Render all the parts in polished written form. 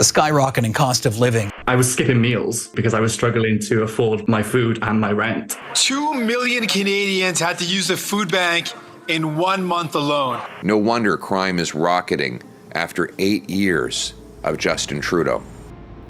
the skyrocketing cost of living. I was skipping meals because I was struggling to afford my food and my rent. 2 million Canadians had to use the food bank in 1 month alone. No wonder crime is rocketing after 8 years of Justin Trudeau.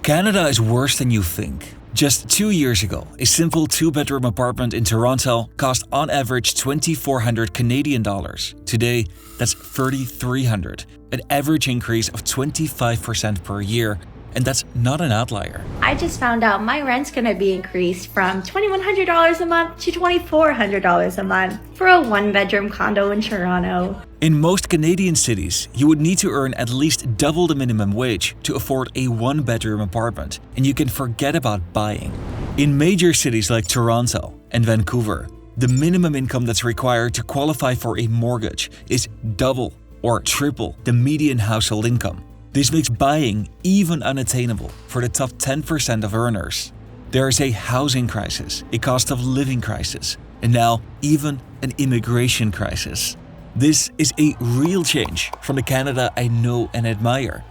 Canada is worse than you think. Just 2 years ago, a simple 2-bedroom apartment in Toronto cost on average $2,400 Canadian dollars. Today, that's $3,300, an average increase of 25% per year, and that's not an outlier. I just found out my rent's gonna be increased from $2,100 a month to $2,400 a month for a 1-bedroom condo in Toronto. In most Canadian cities, you would need to earn at least double the minimum wage to afford a 1-bedroom apartment, and you can forget about buying. In major cities like Toronto and Vancouver, the minimum income that's required to qualify for a mortgage is double or triple the median household income. This makes buying even unattainable for the top 10% of earners. There is a housing crisis, a cost of living crisis, and now even an immigration crisis. This is a real change from the Canada I know and admire.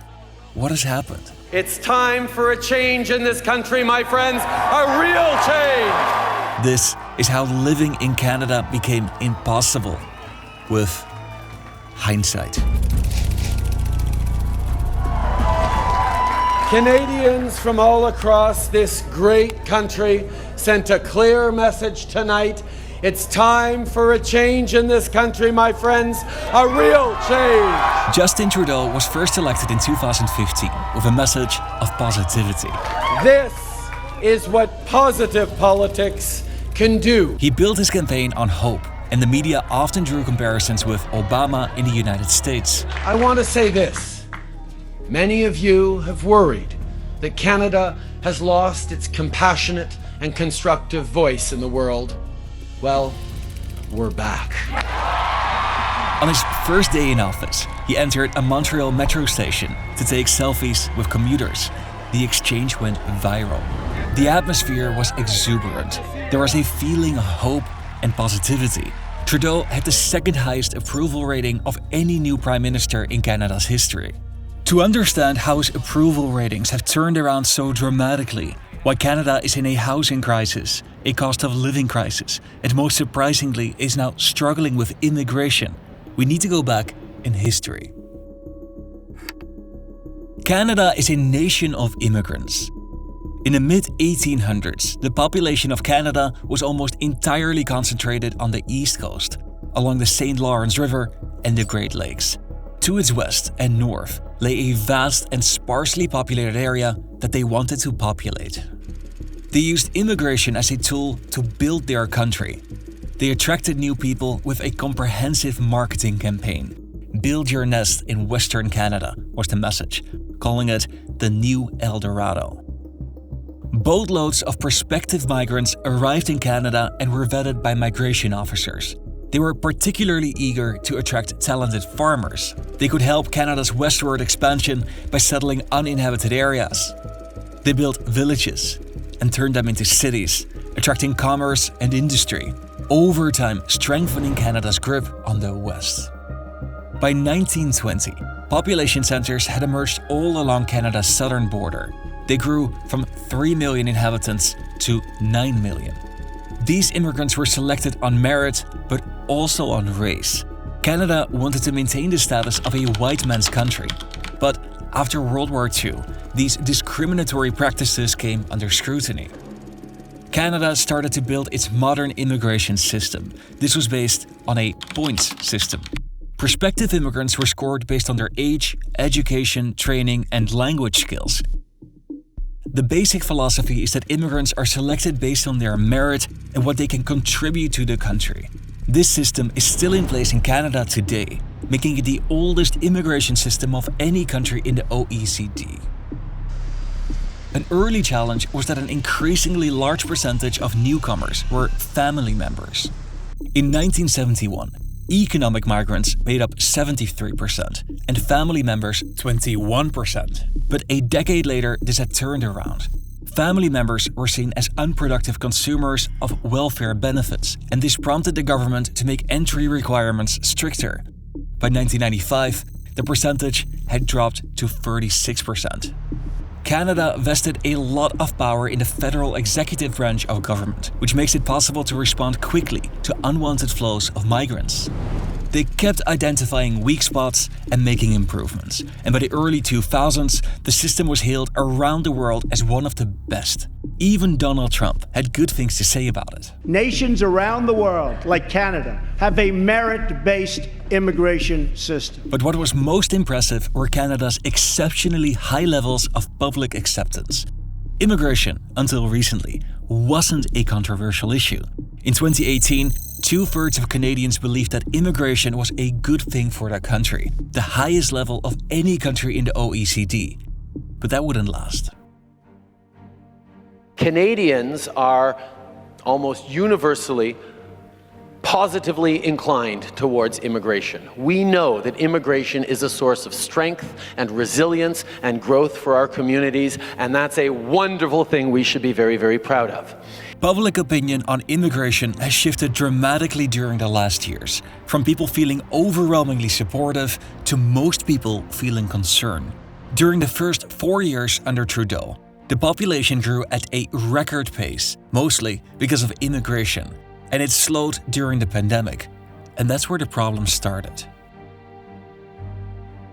What has happened? It's time for a change in this country, my friends, a real change! This is how living in Canada became impossible with hindsight. Canadians from all across this great country sent a clear message tonight. It's time for a change in this country, my friends, a real change. Justin Trudeau was first elected in 2015 with a message of positivity. This is what positive politics can do. He built his campaign on hope, and the media often drew comparisons with Obama in the United States. I want to say this. Many of you have worried that Canada has lost its compassionate and constructive voice in the world. Well, we're back. On his first day in office, he entered a Montreal metro station to take selfies with commuters. The exchange went viral. The atmosphere was exuberant. There was a feeling of hope and positivity. Trudeau had the second highest approval rating of any new prime minister in Canada's history. To understand how his approval ratings have turned around so dramatically, why Canada is in a housing crisis, a cost of living crisis, and most surprisingly is now struggling with immigration, we need to go back in history. Canada is a nation of immigrants. In the mid-1800s, the population of Canada was almost entirely concentrated on the east coast, along the St. Lawrence River and the Great Lakes. To its west and north lay a vast and sparsely populated area that they wanted to populate. They used immigration as a tool to build their country. They attracted new people with a comprehensive marketing campaign. "Build your nest in Western Canada" was the message, calling it the New El Dorado. Boatloads of prospective migrants arrived in Canada and were vetted by migration officers. They were particularly eager to attract talented farmers. They could help Canada's westward expansion by settling uninhabited areas. They built villages and turned them into cities, attracting commerce and industry, over time strengthening Canada's grip on the West. By 1920, population centres had emerged all along Canada's southern border. They grew from 3 million inhabitants to 9 million. These immigrants were selected on merit, but also on race. Canada wanted to maintain the status of a white man's country. But after World War II, these discriminatory practices came under scrutiny. Canada started to build its modern immigration system. This was based on a points system. Prospective immigrants were scored based on their age, education, training, and language skills. The basic philosophy is that immigrants are selected based on their merit and what they can contribute to the country. This system is still in place in Canada today, making it the oldest immigration system of any country in the OECD. An early challenge was that an increasingly large percentage of newcomers were family members. In 1971, economic migrants made up 73% and family members 21%. But a decade later, this had turned around. Family members were seen as unproductive consumers of welfare benefits, and this prompted the government to make entry requirements stricter. By 1995, the percentage had dropped to 36%. Canada vested a lot of power in the federal executive branch of government, which makes it possible to respond quickly to unwanted flows of migrants. They kept identifying weak spots and making improvements, and by the early 2000s, the system was hailed around the world as one of the best. Even Donald Trump had good things to say about it. Nations around the world, like Canada, have a merit-based immigration system. But what was most impressive were Canada's exceptionally high levels of public acceptance. Immigration, until recently, wasn't a controversial issue. In 2018, 2/3 of Canadians believed that immigration was a good thing for their country, the highest level of any country in the OECD. But that wouldn't last. Canadians are almost universally positively inclined towards immigration. We know that immigration is a source of strength and resilience and growth for our communities, and that's a wonderful thing we should be very, very proud of. Public opinion on immigration has shifted dramatically during the last years, from people feeling overwhelmingly supportive to most people feeling concerned. During the first 4 years under Trudeau, the population grew at a record pace, mostly because of immigration, and it slowed during the pandemic, and that's where the problem started.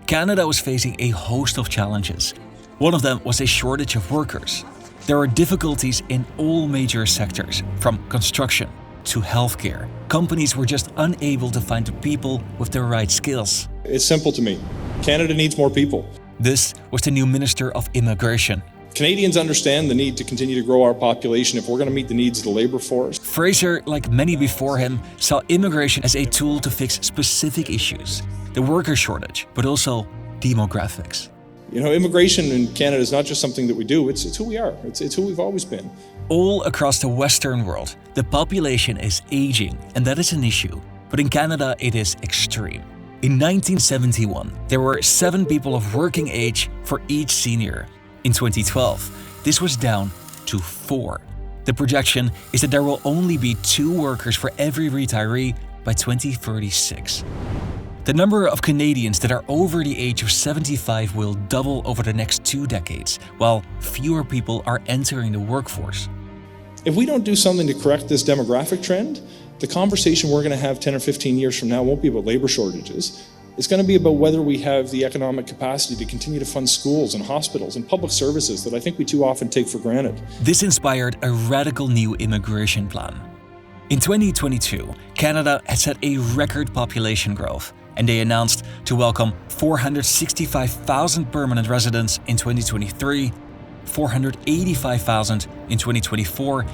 Canada was facing a host of challenges. One of them was a shortage of workers. There are difficulties in all major sectors, from construction to healthcare. Companies were just unable to find the people with the right skills. It's simple to me. Canada needs more people. This was the new Minister of Immigration. Canadians understand the need to continue to grow our population if we're going to meet the needs of the labour force. Fraser, like many before him, saw immigration as a tool to fix specific issues, the worker shortage, but also demographics. You know, immigration in Canada is not just something that we do, it's who we are. It's who we've always been. All across the Western world, the population is aging, and that is an issue. But in Canada, it is extreme. In 1971, there were 7 people of working age for each senior. In 2012, this was down to 4. The projection is that there will only be 2 workers for every retiree by 2036. The number of Canadians that are over the age of 75 will double over the next 2 decades, while fewer people are entering the workforce. If we don't do something to correct this demographic trend, the conversation we're going to have 10 or 15 years from now won't be about labour shortages. It's going to be about whether we have the economic capacity to continue to fund schools and hospitals and public services that I think we too often take for granted. This inspired a radical new immigration plan. In 2022, Canada had set a record population growth, and they announced to welcome 465,000 permanent residents in 2023, 485,000 in 2024,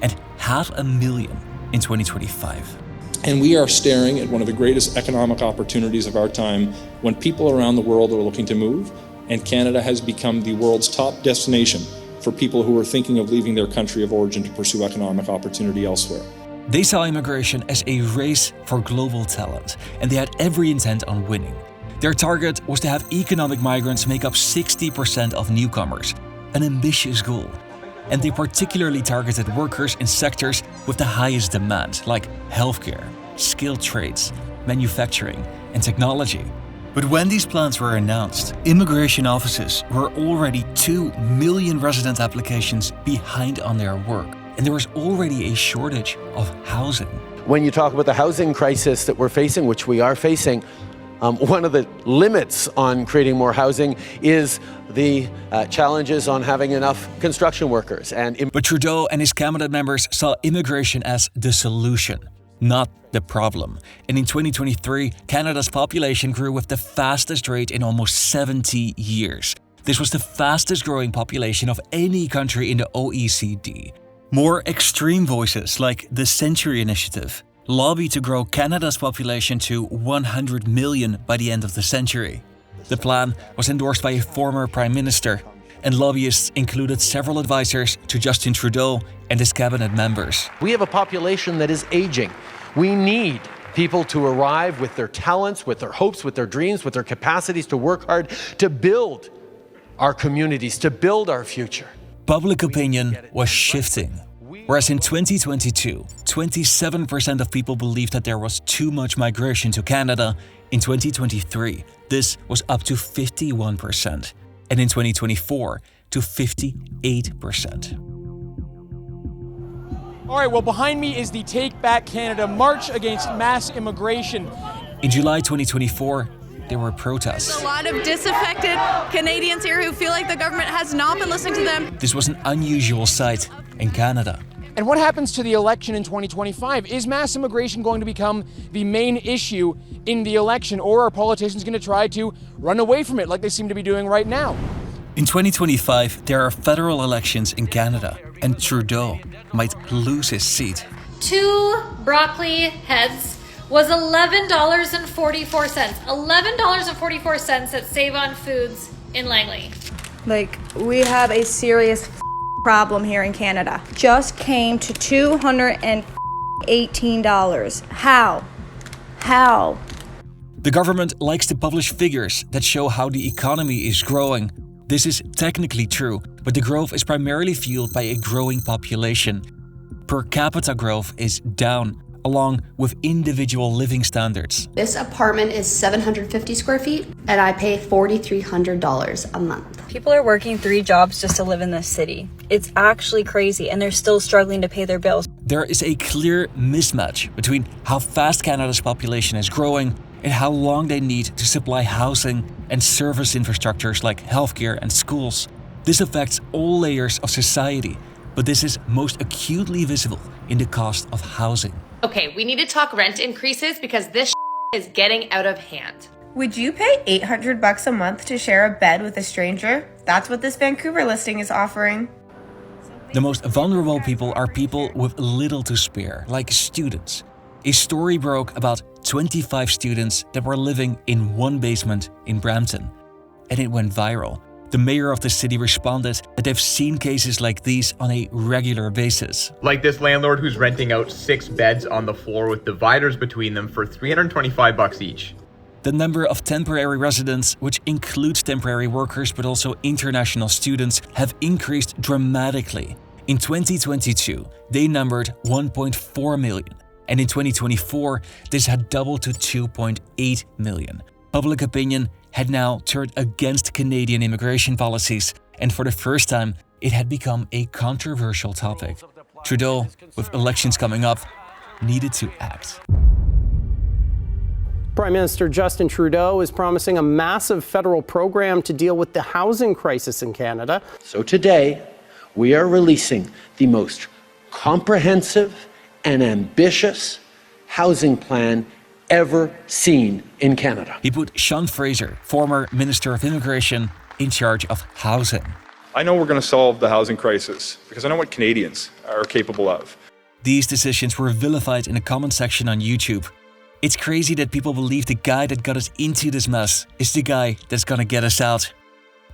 and 500,000 in 2025. And we are staring at one of the greatest economic opportunities of our time when people around the world are looking to move, and Canada has become the world's top destination for people who are thinking of leaving their country of origin to pursue economic opportunity elsewhere. They saw immigration as a race for global talent, and they had every intent on winning. Their target was to have economic migrants make up 60% of newcomers, an ambitious goal. And they particularly targeted workers in sectors with the highest demand, like healthcare, skilled trades, manufacturing, and technology. But when these plans were announced, immigration offices were already 2 million resident applications behind on their work, and there was already a shortage of housing. When you talk about the housing crisis that we're facing, which we are facing, one of the limits on creating more housing is the challenges on having enough construction workers. But Trudeau and his cabinet members saw immigration as the solution, not the problem. And in 2023, Canada's population grew with the fastest rate in almost 70 years. This was the fastest growing population of any country in the OECD. More extreme voices like the Century Initiative lobby to grow Canada's population to 100 million by the end of the century. The plan was endorsed by a former prime minister, and lobbyists included several advisors to Justin Trudeau and his cabinet members. We have a population that is aging. We need people to arrive with their talents, with their hopes, with their dreams, with their capacities to work hard, to build our communities, to build our future. Public opinion was shifting. Whereas in 2022, 27% of people believed that there was too much migration to Canada, in 2023, this was up to 51%. And in 2024, to 58%. All right, well, behind me is the Take Back Canada March against mass immigration. In July 2024, there were protests. A lot of disaffected Canadians here who feel like the government has not been listening to them. This was an unusual sight in Canada. And what happens to the election in 2025? Is mass immigration going to become the main issue in the election, or are politicians going to try to run away from it like they seem to be doing right now? In 2025, there are federal elections in Canada, and Trudeau might lose his seat. 2 broccoli heads was $11.44. $11.44 at Save On Foods in Langley. Like, we have a serious problem here in Canada. Just came to $218. How? The government likes to publish figures that show how the economy is growing. This is technically true, but the growth is primarily fueled by a growing population. Per capita growth is down, along with individual living standards. This apartment is 750 square feet, and I pay $4,300 a month. People are working 3 jobs just to live in this city. It's actually crazy, and they're still struggling to pay their bills. There is a clear mismatch between how fast Canada's population is growing and how long they need to supply housing and service infrastructures like healthcare and schools. This affects all layers of society, but this is most acutely visible in the cost of housing. Okay, we need to talk rent increases because this is getting out of hand. Would you pay $800 a month to share a bed with a stranger? That's what this Vancouver listing is offering. The most vulnerable people are people with little to spare, like students. A story broke about 25 students that were living in one basement in Brampton, and it went viral. The mayor of the city responded that they've seen cases like these on a regular basis. Like this landlord who's renting out 6 beds on the floor with dividers between them for $325 each. The number of temporary residents, which includes temporary workers but also international students, have increased dramatically. In 2022, they numbered 1.4 million, and in 2024, this had doubled to 2.8 million. Public opinion had now turned against Canadian immigration policies, and for the first time, it had become a controversial topic. Trudeau, with elections coming up, needed to act. Prime Minister Justin Trudeau is promising a massive federal program to deal with the housing crisis in Canada. So today, we are releasing the most comprehensive and ambitious housing plan ever seen in Canada. He put Sean Fraser, former Minister of Immigration, in charge of housing. I know we're going to solve the housing crisis because I know what Canadians are capable of. These decisions were vilified in the comment section on YouTube. It's crazy that people believe the guy that got us into this mess is the guy that's gonna get us out.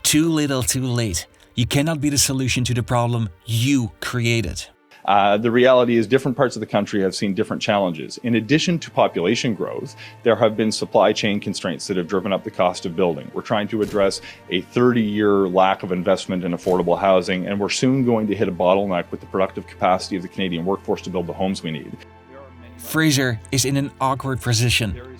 Too little, too late. You cannot be the solution to the problem you created. The reality is different parts of the country have seen different challenges. In addition to population growth, there have been supply chain constraints that have driven up the cost of building. We're trying to address a 30-year lack of investment in affordable housing, and we're soon going to hit a bottleneck with the productive capacity of the Canadian workforce to build the homes we need. Fraser is in an awkward position.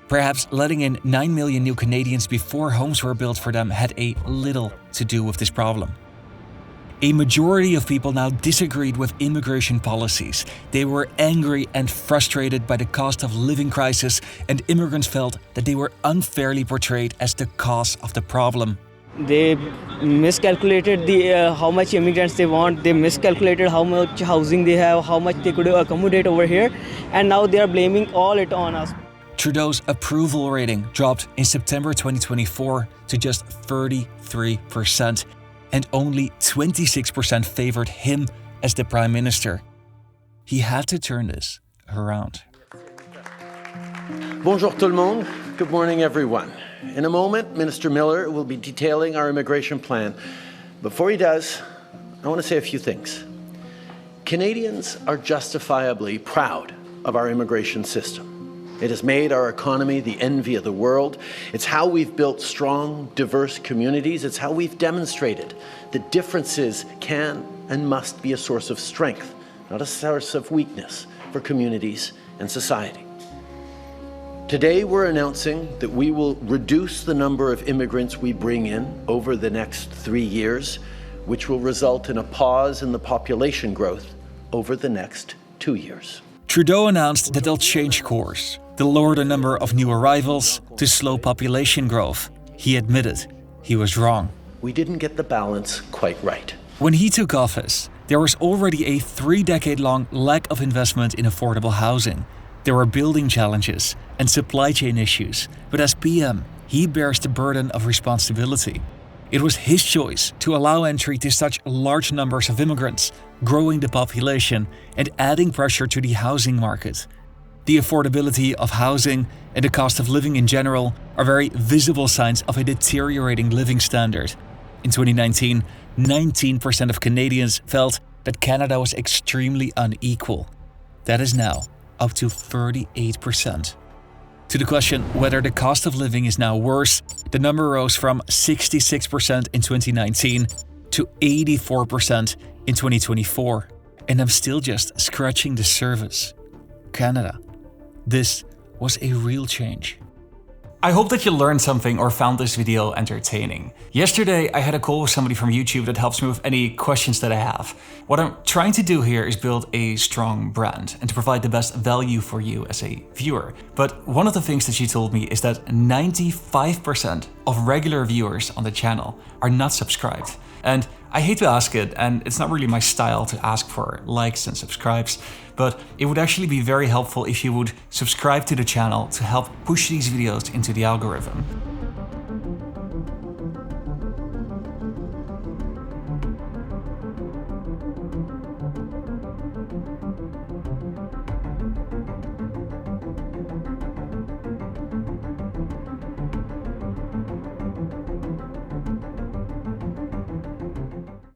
Perhaps letting in 9 million new Canadians before homes were built for them had a little to do with this problem. A majority of people now disagreed with immigration policies. They were angry and frustrated by the cost of living crisis, and immigrants felt that they were unfairly portrayed as the cause of the problem. They miscalculated how much immigrants they want. They miscalculated how much housing they have, how much they could accommodate over here, and now they are blaming all it on us. Trudeau's approval rating dropped in September 2024 to just 33%, and only 26% favored him as the Prime Minister. He had to turn this around. Bonjour tout le monde. Good morning, everyone. In a moment, Minister Miller will be detailing our immigration plan. Before he does, I want to say a few things. Canadians are justifiably proud of our immigration system. It has made our economy the envy of the world. It's how we've built strong, diverse communities. It's how we've demonstrated that differences can and must be a source of strength, not a source of weakness for communities and society. Today, we're announcing that we will reduce the number of immigrants we bring in over the next 3 years, which will result in a pause in the population growth over the next 2 years. Trudeau announced that they'll change course. They'll lower the number of new arrivals to slow population growth. He admitted he was wrong. We didn't get the balance quite right. When he took office, there was already a 3-decade-long lack of investment in affordable housing. There were building challenges and supply chain issues, but as PM, he bears the burden of responsibility. It was his choice to allow entry to such large numbers of immigrants, growing the population and adding pressure to the housing market. The affordability of housing and the cost of living in general are very visible signs of a deteriorating living standard. In 2019, 19% of Canadians felt that Canada was extremely unequal. That is now up to 38%. To the question whether the cost of living is now worse, the number rose from 66% in 2019 to 84% in 2024. And I'm still just scratching the surface. Canada. This was a real change. I hope that you learned something or found this video entertaining. Yesterday, I had a call with somebody from YouTube that helps me with any questions that I have. What I'm trying to do here is build a strong brand and to provide the best value for you as a viewer. But one of the things that she told me is that 95% of regular viewers on the channel are not subscribed. And I hate to ask it, and it's not really my style to ask for likes and subscribes, but it would actually be very helpful if you would subscribe to the channel to help push these videos into the algorithm.